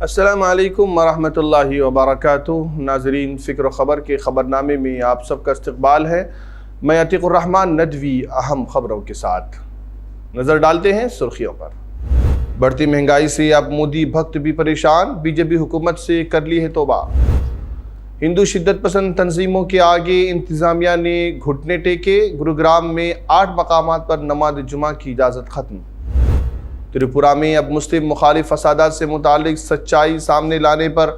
अस्सलामु अलैकुम वरहमतुल्लाहि वबरकातुहू। नाज़रीन, फ़िक्र ख़बर के ख़बरनामे में आप सबका इस्तक़बाल है। मैं अतीक़ुर रहमान नदवी अहम ख़बरों के साथ नज़र डालते हैं सुर्खियों पर। बढ़ती महंगाई से अब मोदी भक्त भी परेशान, बीजेपी हुकूमत से कर ली है तौबा। हिंदू शिद्दत पसंद तंजीमों के आगे इंतज़ामिया ने घुटने टेके, गुरुग्राम में 8 मकामात पर नमाज जुमा की इजाज़त ख़त्म। त्रिपुरा में अब मुस्लिम मुखालिफ फसादात से मुतालिक सच्चाई सामने लाने पर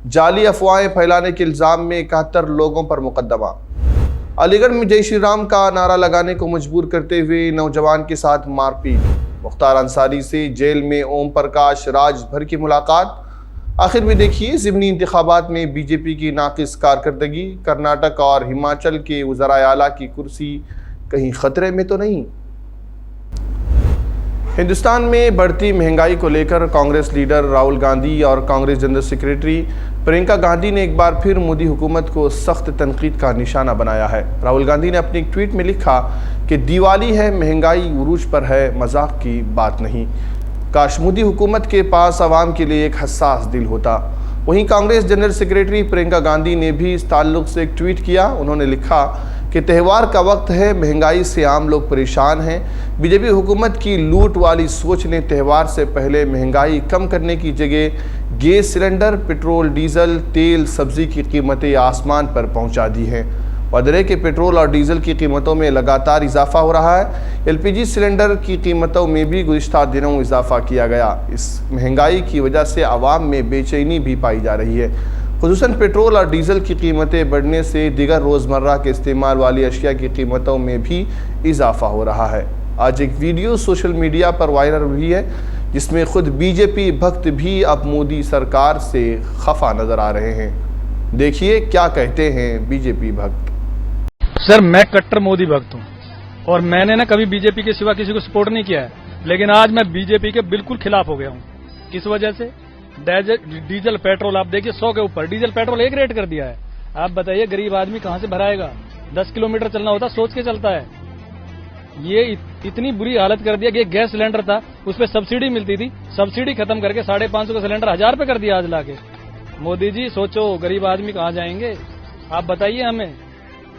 जाली अफवाहें फैलाने के इल्ज़ाम में 71 लोगों पर मुकदमा। अलीगढ़ में जय श्री राम का नारा लगाने को मजबूर करते हुए नौजवान के साथ मारपीट। मुख्तार अंसारी से जेल में ओम प्रकाश राज भर की मुलाकात। आखिर में देखिए ज़िमनी इंतखाबात में बीजेपी की नाक़िस कारकर्दगी। कर्नाटक और हिमाचल के वज़राए आला की कुर्सी कहीं ख़तरे में तो नहीं। हिंदुस्तान में बढ़ती महंगाई को लेकर कांग्रेस लीडर राहुल गांधी और कांग्रेस जनरल सेक्रेटरी प्रियंका गांधी ने एक बार फिर मोदी हुकूमत को सख्त तनकीद का निशाना बनाया है। राहुल गांधी ने अपनी एक ट्वीट में लिखा कि दिवाली है, महंगाई उरूज पर है, मजाक की बात नहीं। काश मोदी हुकूमत के पास आवाम के लिए एक हसास दिल होता। वहीं कांग्रेस जनरल सेक्रेटरी प्रियंका गांधी ने भी इस ताल्लुक से एक ट्वीट किया। उन्होंने लिखा कि त्यौहार का वक्त है, महंगाई से आम लोग परेशान हैं। बीजेपी हुकूमत की लूट वाली सोच ने त्यौहार से पहले महंगाई कम करने की जगह गैस सिलेंडर, पेट्रोल, डीजल, तेल, सब्जी की कीमतें आसमान पर पहुंचा दी हैं। वदरे के पेट्रोल और डीजल की कीमतों में लगातार इजाफा हो रहा है। एलपीजी सिलेंडर की कीमतों में भी गुज़िश्ता दिनों इजाफा किया गया। इस महंगाई की वजह से आवाम में बेचैनी भी पाई जा रही है। खुसूसन पेट्रोल और डीजल की कीमतें बढ़ने से दीगर रोज़मर्रा के इस्तेमाल वाली अशिया की कीमतों में भी इजाफा हो रहा है। आज एक वीडियो सोशल मीडिया पर वायरल हुई है जिसमें खुद बीजेपी भक्त भी अब मोदी सरकार से खफा नजर आ रहे हैं। देखिए क्या कहते हैं बीजेपी भक्त। सर, मैं कट्टर मोदी भक्त हूँ और मैंने ना कभी बीजेपी के सिवा किसी को सपोर्ट नहीं किया है, लेकिन आज मैं बीजेपी के बिल्कुल खिलाफ हो गया हूँ। किस वजह से? डीजल पेट्रोल आप देखिए 100 के ऊपर डीजल पेट्रोल एक रेट कर दिया है। आप बताइए गरीब आदमी कहाँ से भराएगा? 10 किलोमीटर चलना होता सोच के चलता है। ये इतनी बुरी हालत कर दिया कि एक गैस सिलेंडर था, उस पर सब्सिडी मिलती थी, सब्सिडी खत्म करके 550 का सिलेंडर 1000 रुपये कर दिया आज लाके। मोदी जी सोचो गरीब आदमी कहाँ जाएंगे? आप बताइए हमें।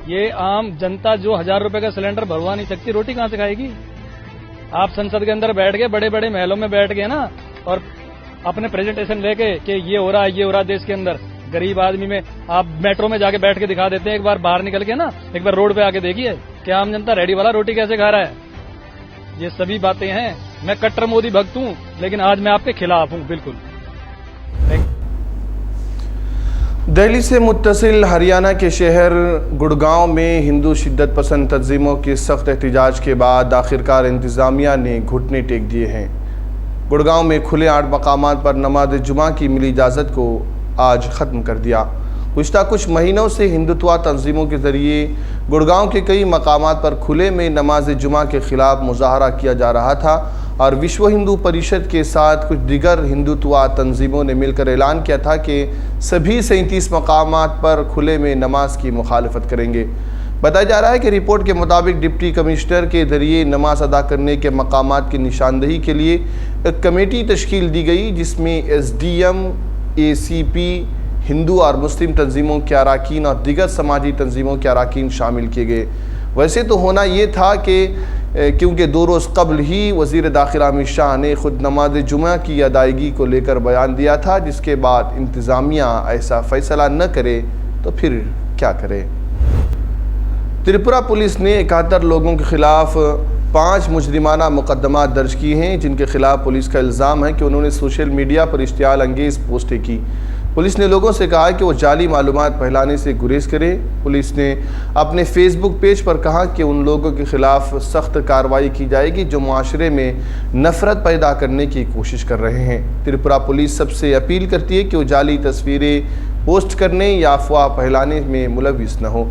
ये आम जनता जो 1000 रुपये का सिलेंडर भरवा नहीं सकती, रोटी कहाँ से खाएगी? आप संसद के अंदर बैठ गए, बड़े बड़े महलों में बैठ गए ना, और अपने प्रेजेंटेशन लेके कि ये हो रहा है देश के अंदर। गरीब आदमी में आप मेट्रो में जाके बैठ के दिखा देते हैं, एक बार बाहर निकल के ना, एक बार रोड पे आके देखिए कि आम जनता रेडी वाला रोटी कैसे खा रहा है। ये सभी बातें हैं। मैं कट्टर मोदी भक्त हूँ, लेकिन आज मैं आपके खिलाफ हूँ बिल्कुल। दिल्ली से मुत्तसिल हरियाणा के शहर गुड़गांव में हिंदू शिद्दत पसंद तंजीमों के सख्त एहतजाज के बाद आखिरकार इंतज़ामिया ने घुटने टेक दिए हैं। गुड़गांव में खुले 8 मकामात पर नमाज जुमा की मिली इजाज़त को आज ख़त्म कर दिया। गुज़िश्ता कुछ महीनों से हिंदुत्व तंजीमों के ज़रिए गुड़गांव के कई मकामात पर खुले में नमाज जुमा के ख़िलाफ़ मुज़ाहरा किया जा रहा था और विश्व हिंदू परिषद के साथ कुछ दिगर हिंदुत्व तंजीमों ने मिलकर ऐलान किया था कि सभी 37 मकामात पर खुले में नमाज की मुखालफत करेंगे। बताया जा रहा है कि रिपोर्ट के मुताबिक डिप्टी कमिश्नर के ज़रिए नमाज अदा करने के मकामात की निशानदही के लिए एक कमेटी तश्कील दी गई, जिसमें SDM, ACP, हिंदू और मुस्लिम तंजीमों के अरकान और दिगर समाजी तंजीमों के अरकान शामिल किए गए। वैसे तो होना ये था कि क्योंकि 2 रोज़ कबल ही वज़ीर दाखिला अमित शाह ने ख़ुद नमाज जुमा की अदायगी को लेकर बयान दिया था, जिसके बाद इंतज़ामिया ऐसा फ़ैसला न करे तो फिर क्या करे। त्रिपुरा पुलिस ने 71 लोगों के ख़िलाफ़ 5 मुजरिमाना मुकदमात दर्ज किए हैं, जिनके ख़िलाफ़ पुलिस का इल्ज़ाम है कि उन्होंने सोशल मीडिया पर इश्तियाल अंगेज़ पोस्टें की। पुलिस ने लोगों से कहा कि वो जाली मालूमात फैलाने से गुरेज करें। पुलिस ने अपने फेसबुक पेज पर कहा कि उन लोगों के ख़िलाफ़ सख्त कार्रवाई की जाएगी जो मुआशरे में नफ़रत पैदा करने की कोशिश कर रहे हैं। त्रिपुरा पुलिस सबसे अपील करती है कि वो जाली तस्वीरें पोस्ट करने या अफवाह फैलाने में मुलविस न हो।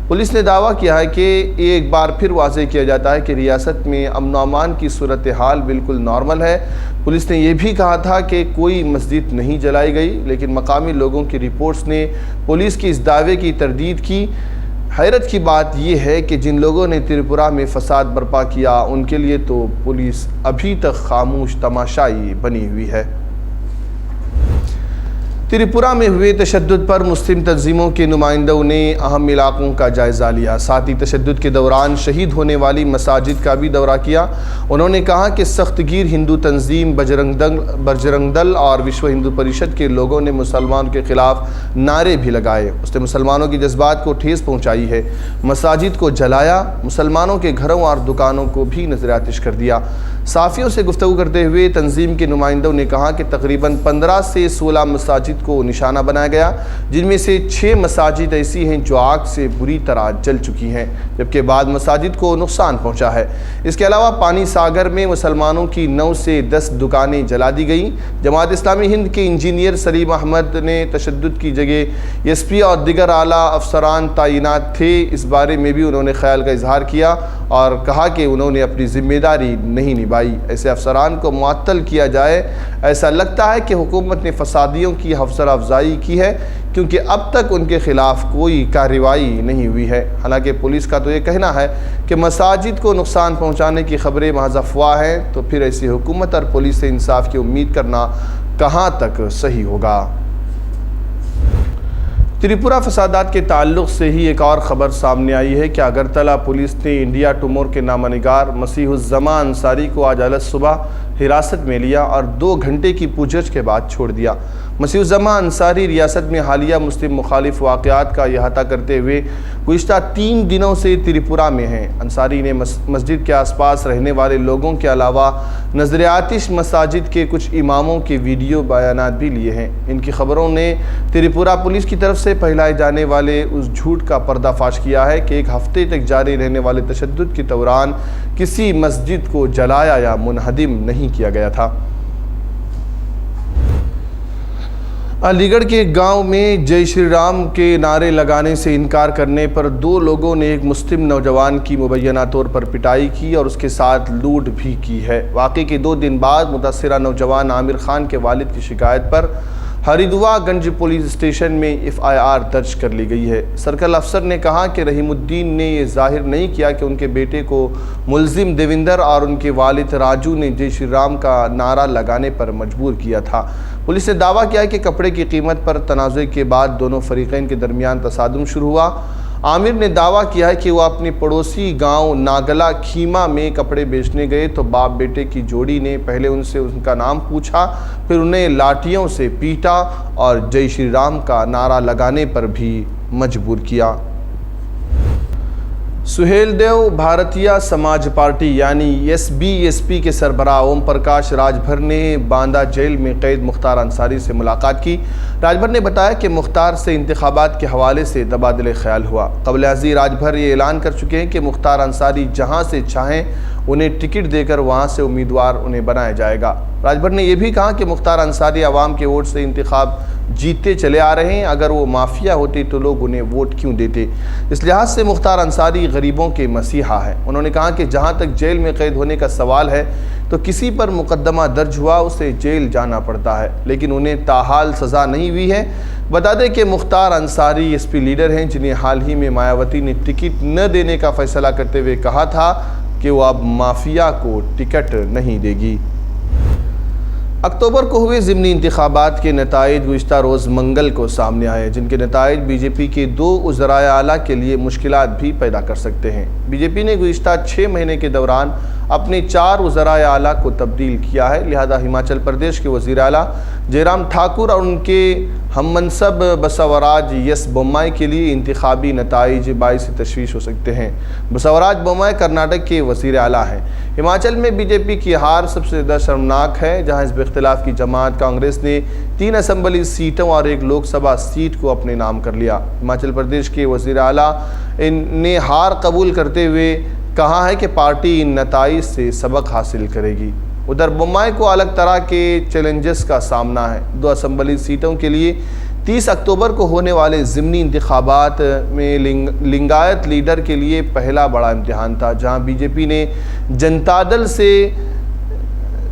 पुलिस ने दावा किया है कि एक बार फिर वाज़ेह किया जाता है कि रियासत में अमन अमान की सूरत हाल बिल्कुल नॉर्मल है। पुलिस ने यह भी कहा था कि कोई मस्जिद नहीं जलाई गई, लेकिन मकामी लोगों की रिपोर्ट्स ने पुलिस की इस दावे की तरदीद की। हैरत की बात यह है कि जिन लोगों ने त्रिपुरा में फसाद बर्पा किया उनके लिए तो पुलिस अभी तक खामोश तमाशाई बनी हुई है। त्रिपुरा में हुए तशद्दुद पर मुस्लिम तंजीमों के नुमाइंदों ने अहम इलाकों का जायज़ा लिया। साथ ही तशद्दुद के दौरान शहीद होने वाली मसाजिद का भी दौरा किया। उन्होंने कहा कि सख्तगीर हिंदू तंजीम बजरंग दल और विश्व हिंदू परिषद के लोगों ने मुसलमानों के खिलाफ नारे भी लगाए। उसने मुसलमानों के जज्बात को ठेस पहुँचाई है। मसाजिद को जलाया, मुसलमानों के घरों और दुकानों को भी नजर आतिश कर दिया। साफ़ियों से गुफ्तगू करते हुए तंजीम के नुमाइंदों ने कहा कि तकरीबन 15 से 16 मसाजिद को निशाना बनाया गया, जिनमें से 6 मसाजिद ऐसी हैं जो आग से बुरी तरह जल चुकी हैं, जबकि बाद मसाजिद को नुकसान पहुंचा है। इसके अलावा पानी सागर में मुसलमानों की 9 से 10 दुकानें जला दी गई। जमात इस्लामी हिंद के इंजीनियर सलीम अहमद ने तशद्दुद की जगह एसपी और दिगर आला अफसरान तैनात थे। इस बारे में भी उन्होंने ख्याल का इजहार किया और कहा कि उन्होंने अपनी जिम्मेदारी नहीं निभाई। ऐसे अफसरान को मुअत्तल किया जाए। ऐसा लगता है कि हुकूमत ने फसादियों की हौसला अफजाई की है, क्योंकि अब तक उनके खिलाफ कोई कार्रवाई नहीं हुई है। हालांकि पुलिस का तो ये कहना है कि मसाजिद को नुकसान पहुंचाने की खबरें महज अफवाह हैं, तो फिर ऐसी हुकूमत और पुलिस से इंसाफ की उम्मीद करना कहां तक सही होगा। त्रिपुरा फसादात के ताल्लुक़ से ही एक और ख़बर सामने आई है कि अगरतला पुलिस ने इंडिया टुमोर के नामनिगार मसीहुज़्ज़मा अंसारी को आज अलग सुबह हिरासत में लिया और 2 घंटे की पूछताछ के बाद छोड़ दिया। मसीहुज़्ज़मा अंसारी रियासत में हालिया मुस्लिम मुखालिफ वाक़यात का अहाता करते हुए गुज़िश्ता 3 दिनों से त्रिपुरा में हैं। अंसारी ने मस्जिद के आसपास रहने वाले लोगों के अलावा नज़र आतिश मसाजिद के कुछ इमामों के वीडियो बयानात भी लिए हैं। इनकी खबरों ने त्रिपुरा पुलिस की तरफ से फैलाए जाने वाले उस झूठ का पर्दाफाश किया है कि 1 हफ्ते तक जारी रहने वाले तशद्दुद के दौरान किसी मस्जिद को जलाया या मुनहदिम नहीं किया गया था। अलीगढ़ के गांव में जय श्री राम के नारे लगाने से इनकार करने पर 2 लोगों ने एक मुस्लिम नौजवान की मुबैना तौर पर पिटाई की और उसके साथ लूट भी की है। वाक़े के 2 दिन बाद मुतासिरा नौजवान आमिर खान के वालिद की शिकायत पर हरिद्वारगंज पुलिस स्टेशन में FIR दर्ज कर ली गई है। सर्कल अफसर ने कहा कि रहीमुद्दीन ने यह जाहिर नहीं किया कि उनके बेटे को मुलजिम देविंदर और उनके वालिद राजू ने जय श्री राम का नारा लगाने पर मजबूर किया था। पुलिस ने दावा किया कि कपड़े की कीमत पर तनाज़ुए के बाद दोनों फरीक़ैन के दरमियान तसादुम शुरू हुआ। आमिर ने दावा किया है कि वो अपने पड़ोसी गांव नागला खीमा में कपड़े बेचने गए तो बाप बेटे की जोड़ी ने पहले उनसे उनका नाम पूछा, फिर उन्हें लाठियों से पीटा और जय श्री राम का नारा लगाने पर भी मजबूर किया। सुहेलदेव भारतीय समाज पार्टी यानी SBSP के सरबराह ओम प्रकाश राजभर ने बांदा जेल में कैद मुख्तार अंसारी से मुलाकात की। राजभर ने बताया कि मुख्तार से इंतखाबात के हवाले से तबादले ख्याल हुआ। क़ब्ल अज़ी राजभर ये ऐलान कर चुके हैं कि मुख्तार अंसारी जहां से चाहें उन्हें टिकट देकर वहां से उम्मीदवार उन्हें बनाया जाएगा। राजभर ने यह भी कहा कि मुख्तार अंसारी आवाम के वोट से इंतखाब जीतते चले आ रहे हैं। अगर वो माफिया होते तो लोग उन्हें वोट क्यों देते। इस लिहाज से मुख्तार अंसारी गरीबों के मसीहा है। उन्होंने कहा कि जहाँ तक जेल में कैद होने का सवाल है तो किसी पर मुकदमा दर्ज हुआ उसे जेल जाना पड़ता है, लेकिन उन्हें ताहाल सज़ा नहीं हुई है। बता दें कि मुख्तार अंसारी SP लीडर हैं जिन्हें हाल ही में मायावती ने टिकट न देने का फैसला करते हुए कहा था कि वो अब माफिया को टिकट नहीं देगी। अक्टूबर को हुए ज़िमनी इंतखाबात के नताइज गुज़िश्ता रोज़ मंगल को सामने आए, जिनके नताइज BJP के 2 उज़राए आला के लिए मुश्किलात भी पैदा कर सकते हैं। BJP ने गुज़िश्ता 6 महीने के दौरान अपने 4 उज़राए आला को तब्दील किया है। लिहाजा हिमाचल प्रदेश के वज़ीर आला जयराम ठाकुर और उनके हममनसब बसवराज यस बोम्माई के लिए इंतखाबी नताइज बाइस तशवीश हो सकते हैं। बसवराज बोम्माई कर्नाटक के वज़ीर आला हैं। हिमाचल में BJP की हार सबसे ज़्यादा शर्मनाक है, जहाँ हिज़्ब इख्तिलाफ की जमात कांग्रेस ने 3 असम्बली सीटों और 1 लोकसभा सीट को अपने नाम कर लिया। हिमाचल प्रदेश के वज़ीर आला ने हार कबूल करते हुए कहा है कि पार्टी इन नताइज से सबक हासिल करेगी। उधर बोम्माई को अलग तरह के चैलेंजेस का सामना है। 2 असम्बली सीटों के लिए 30 अक्टूबर को होने वाले ज़िमनी इंतखाबात में लिंगायत लीडर के लिए पहला बड़ा इम्तिहान था, जहां BJP ने जनता दल से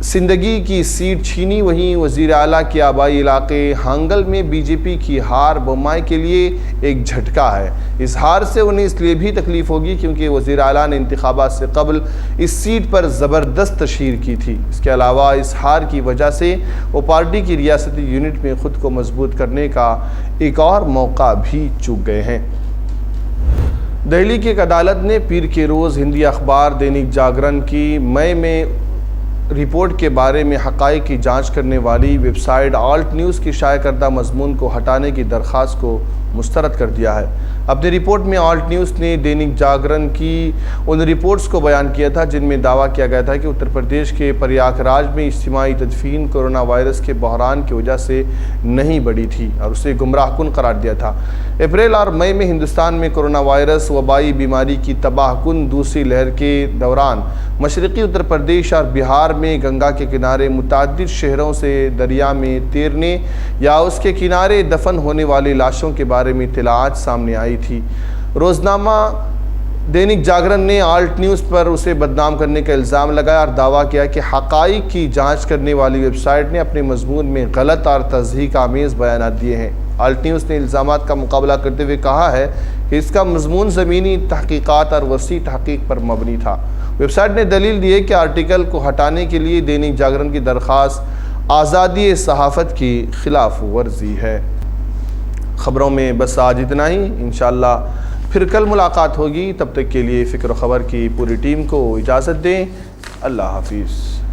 زندگی کی سیٹ چھینی، وہیں وزیر اعلیٰ کے آبائی علاقے ہانگل میں بی جے پی کی ہار بومائی کے لیے ایک جھٹکا ہے۔ اس ہار سے انہیں اس لیے بھی تکلیف ہوگی کیونکہ وزیر اعلیٰ نے انتخابات سے قبل اس سیٹ پر زبردست تشہیر کی تھی۔ اس کے علاوہ اس ہار کی وجہ سے وہ پارٹی کی ریاستی یونٹ میں خود کو مضبوط کرنے کا ایک اور موقع بھی چوک گئے ہیں۔ دہلی کی ایک عدالت نے پیر کے روز ہندی اخبار دینک جاگرن کی مئی میں رپورٹ کے بارے میں حقائق کی جانچ کرنے والی ویب سائٹ آلٹ نیوز کی شائع کردہ مضمون کو ہٹانے کی درخواست کو مسترد کر دیا ہے۔ اپنی رپورٹ میں آلٹ نیوز نے دینک جاگرن کی ان رپورٹس کو بیان کیا تھا جن میں دعویٰ کیا گیا تھا کہ اتر پردیش کے پریاگ راج میں اجتماعی تدفین کورونا وائرس کے بحران کی وجہ سے نہیں بڑھی تھی اور اسے گمراہ کن قرار دیا تھا۔ اپریل اور مئی میں ہندوستان میں کورونا وائرس وبائی بیماری کی تباہ کن دوسری لہر کے دوران مشرقی اتر پردیش اور بہار میں گنگا کے کنارے متعدد شہروں سے دریا میں تیرنے یا اس کے کنارے دفن ہونے والی لاشوں کے بارے میں اطلاعات سامنے آئی تھی۔ روزنامہ دینک جاگرن نے آلٹ نیوز پر اسے بدنام کرنے کا الزام لگایا اور دعویٰ کیا کہ حقائق کی جانچ کرنے والی ویب سائٹ نے اپنے مضمون میں غلط اور تضحیک آمیز بیانات دیے ہیں۔ آلٹ نیوز نے الزامات کا مقابلہ کرتے ہوئے کہا ہے کہ اس کا مضمون زمینی تحقیقات اور وسیع تحقیق پر مبنی تھا۔ ویب سائٹ نے دلیل دی ہے کہ آرٹیکل کو ہٹانے کے لیے دینک جاگرن کی درخواست آزادی صحافت کی خلاف ورزی ہے۔ خبروں میں بس آج اتنا ہی، انشاءاللہ پھر کل ملاقات ہوگی۔ تب تک کے لیے فکر و خبر کی پوری ٹیم کو اجازت دیں۔ اللہ حافظ۔